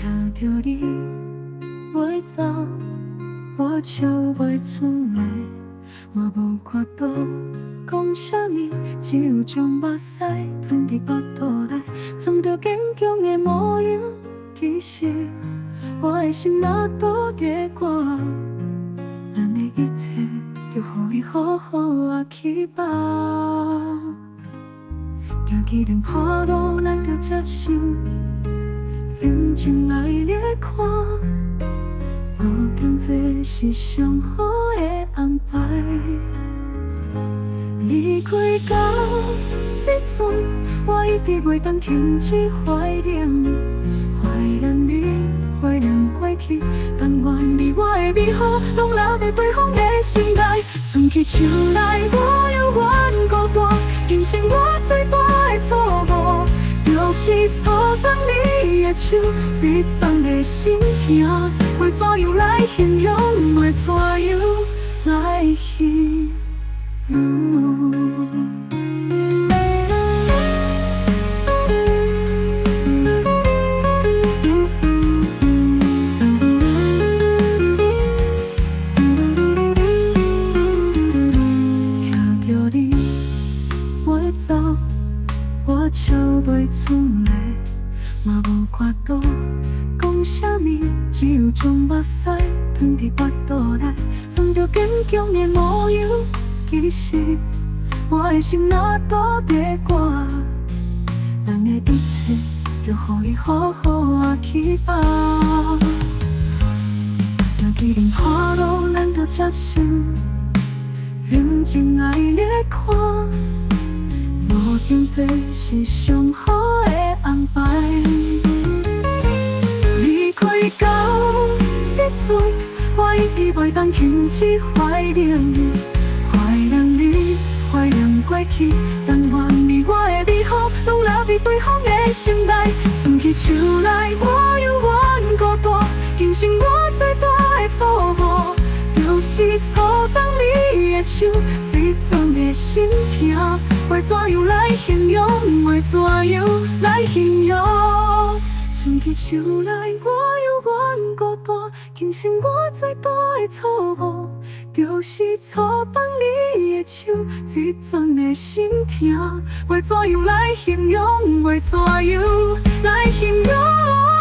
听着你袂走，我笑袂出来，我无看到讲啥物，只有将目屎吞伫腹肚内，装着坚强的模样。其实我的心若倒在我，咱的一切就予伊好好啊去吧。行去连花路，咱着接受，认真来掠看，无定这是上好的安排。离开到这阵，我一直袂当停止怀念，怀念你，怀念过去，但愿你我的美好，拢留在对方的心内。存起手来，我犹原孤单，今生我最大的错误，就是错放你的手，这种的心痛，要怎样来形容？要怎样来形容？我笑袂出来，嘛无看到讲啥物，只有将目屎吞伫腹肚内，装着坚强的模样。其实我的心若倒在我，咱的一切就予伊好好啊去吧。行去连花路，咱着接受，认真来掠看。无定这是上好的安排。离开到这阵，我一直袂当停止怀念，怀念你，怀念过去，但愿你我的美好，拢留在对方的心内。存起手来，我犹原孤单，今生我最大的错误，就是错放你的手，这种的心痛。要怎样来形容？要怎样来形容？存起手来，我犹原孤单，今生我最大的错误，就是错放你的手，这种的心痛。要怎样来形容？要怎样来形容？